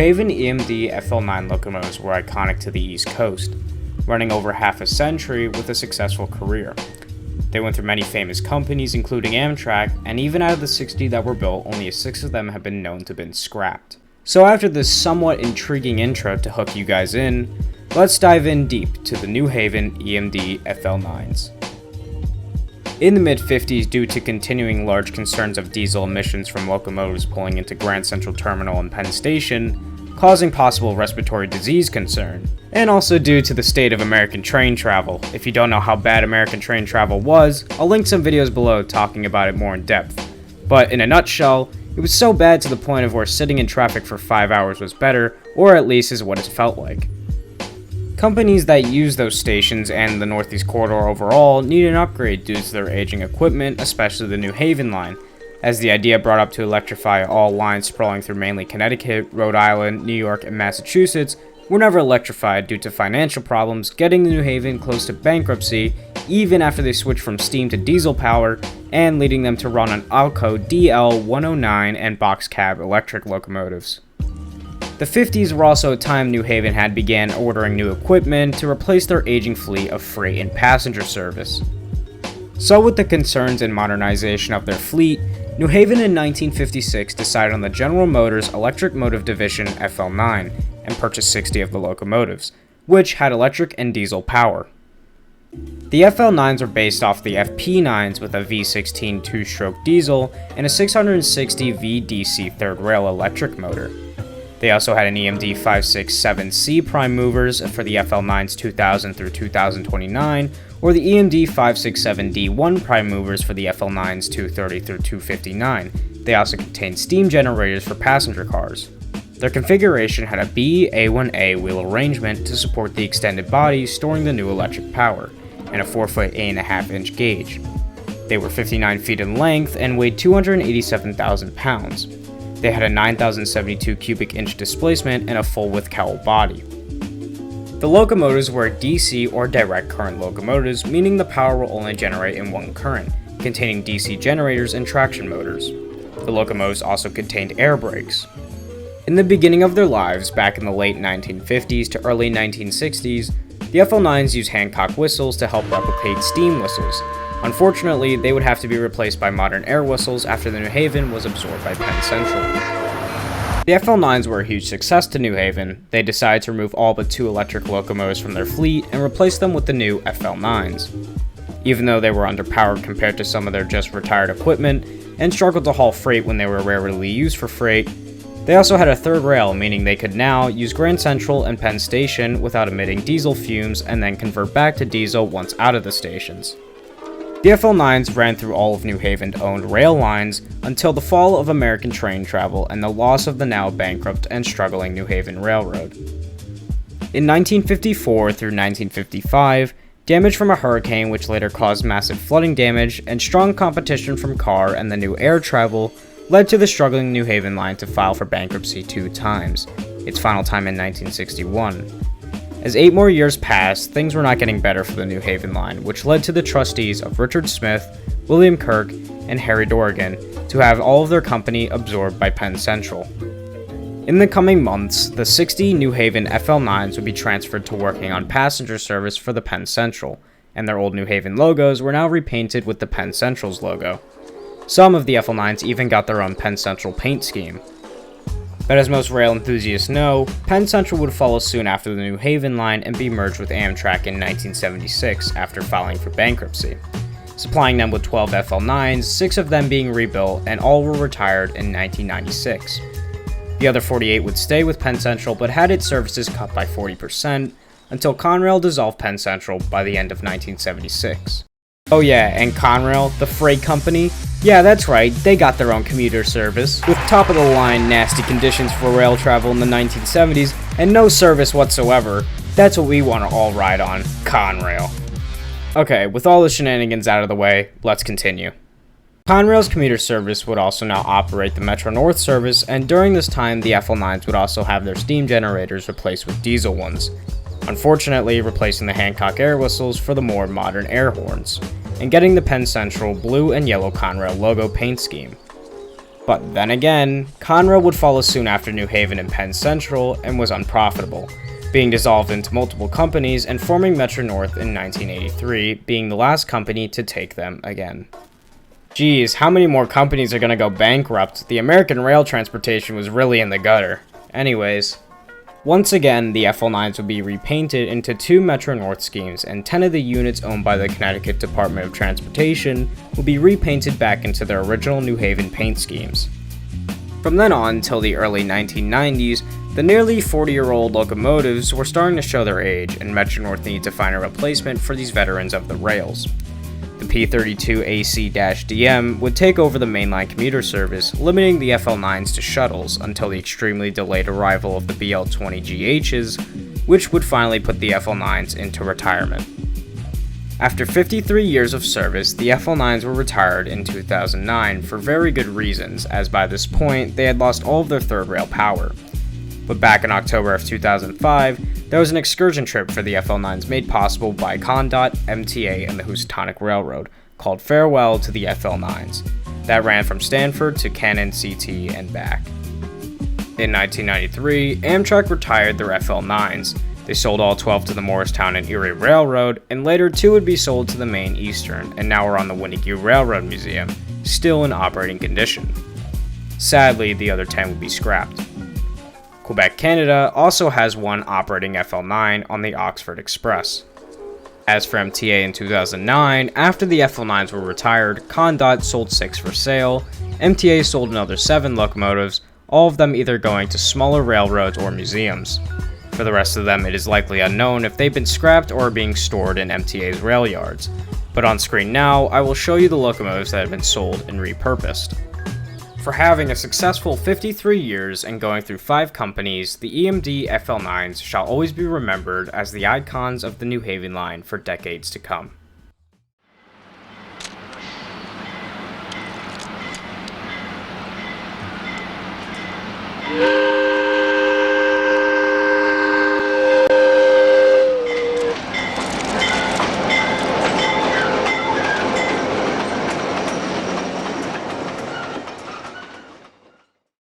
Haven EMD FL9 locomotives were iconic to the East Coast, running over half a century with a successful career. They went through many famous companies including Amtrak, and even out of the 60 that were built, only 6 of them have been known to have been scrapped. So after this somewhat intriguing intro to hook you guys in, let's dive in deep to the New Haven EMD FL9's. In the mid-50s, due to continuing large concerns of diesel emissions from locomotives pulling into Grand Central Terminal and Penn Station, causing possible respiratory disease concern, and also due to the state of American train travel. If you don't know how bad American train travel was, I'll link some videos below talking about it more in depth. But in a nutshell, it was so bad to the point of where sitting in traffic for 5 hours was better, or at least is what it felt like. Companies that use those stations and the Northeast Corridor overall need an upgrade due to their aging equipment, especially the New Haven line, as the idea brought up to electrify all lines sprawling through mainly Connecticut, Rhode Island, New York, and Massachusetts were never electrified due to financial problems, getting the New Haven close to bankruptcy even after they switched from steam to diesel power, and leading them to run on Alco DL109 and box cab electric locomotives. The 50s were also a time New Haven had began ordering new equipment to replace their aging fleet of freight and passenger service. So with the concerns and modernization of their fleet, New Haven in 1956 decided on the General Motors Electric Motive Division FL9 and purchased 60 of the locomotives, which had electric and diesel power. The FL9s are based off the FP9s with a V16 two-stroke diesel and a 660 VDC third rail electric motor. They also had an EMD 567C prime movers for the FL9's 2000 through 2029, or the EMD 567D1 prime movers for the FL9's 230 through 259. They also contained steam generators for passenger cars. Their configuration had a B-A1A wheel arrangement to support the extended body storing the new electric power, and a 4-foot 8.5-inch gauge. They were 59 feet in length and weighed 287,000 pounds. They had a 9,072 cubic inch displacement and a full-width cowl body. The locomotives were DC or direct current locomotives, meaning the power will only generate in one current, containing DC generators and traction motors. The locomotives also contained air brakes. In the beginning of their lives, back in the late 1950s to early 1960s, the FL9s used Hancock whistles to help replicate steam whistles. Unfortunately, they would have to be replaced by modern air whistles after the New Haven was absorbed by Penn Central. The FL9s were a huge success to New Haven. They decided to remove all but 2 electric locomotives from their fleet and replace them with the new FL9s. Even though they were underpowered compared to some of their just retired equipment and struggled to haul freight when they were rarely used for freight, they also had a third rail, meaning they could now use Grand Central and Penn Station without emitting diesel fumes and then convert back to diesel once out of the stations. The FL9s ran through all of New Haven-owned rail lines until the fall of American train travel and the loss of the now bankrupt and struggling New Haven Railroad. In 1954 through 1955, damage from a hurricane which later caused massive flooding damage and strong competition from car and the new air travel led to the struggling New Haven line to file for bankruptcy 2 times, its final time in 1961. As 8 more years passed, things were not getting better for the New Haven line, which led to the trustees of Richard Smith, William Kirk, and Harry Dorrigan to have all of their company absorbed by Penn Central. In the coming months, the 60 New Haven FL9s would be transferred to working on passenger service for the Penn Central, and their old New Haven logos were now repainted with the Penn Central's logo. Some of the FL9s even got their own Penn Central paint scheme. But as most rail enthusiasts know, Penn Central would follow soon after the New Haven line and be merged with Amtrak in 1976 after filing for bankruptcy, supplying them with 12 FL9s, 6 of them being rebuilt, and all were retired in 1996. The other 48 would stay with Penn Central but had its services cut by 40% until Conrail dissolved Penn Central by the end of 1976. Oh yeah, and Conrail, the freight company, yeah, that's right, they got their own commuter service, with top-of-the-line nasty conditions for rail travel in the 1970s, and no service whatsoever. That's what we want to all ride on, Conrail. Okay, with all the shenanigans out of the way, let's continue. Conrail's commuter service would also now operate the Metro North service, and during this time, the FL9s would also have their steam generators replaced with diesel ones, unfortunately replacing the Hancock air whistles for the more modern air horns, and getting the Penn Central blue and yellow Conrail logo paint scheme. But then again, Conrail would follow soon after New Haven and Penn Central and was unprofitable, being dissolved into multiple companies and forming Metro-North in 1983, being the last company to take them again. Geez, how many more companies are gonna go bankrupt? The American rail transportation was really in the gutter. Anyways, once again, the FL9's would be repainted into 2 Metro-North schemes, and 10 of the units owned by the Connecticut Department of Transportation will be repainted back into their original New Haven paint schemes. From then on till the early 1990s, the nearly 40-year-old locomotives were starting to show their age, and Metro-North needed to find a replacement for these veterans of the rails. The P32 AC-DM would take over the mainline commuter service, limiting the FL9's to shuttles until the extremely delayed arrival of the BL20GHs, which would finally put the FL9's into retirement. After 53 years of service, the FL9's were retired in 2009 for very good reasons, as by this point they had lost all of their third rail power. But back in October of 2005, there was an excursion trip for the FL9's made possible by ConnDOT, MTA, and the Housatonic Railroad, called Farewell to the FL9's, that ran from Stanford to Cannon CT and back. In 1993, Amtrak retired their FL9's. They sold all 12 to the Morristown and Erie Railroad, and later 2 would be sold to the Maine Eastern, and now are on the Winnebago Railroad Museum, still in operating condition. Sadly, the other 10 would be scrapped. Quebec, Canada also has 1 operating FL9 on the Oxford Express. As for MTA in 2009, after the FL9's were retired, ConnDOT sold 6 for sale, MTA sold another 7 locomotives, all of them either going to smaller railroads or museums. For the rest of them, it is likely unknown if they've been scrapped or are being stored in MTA's rail yards. But on screen now, I will show you the locomotives that have been sold and repurposed. For having a successful 53 years and going through 5 companies, the EMD FL9's shall always be remembered as the icons of the New Haven line for decades to come.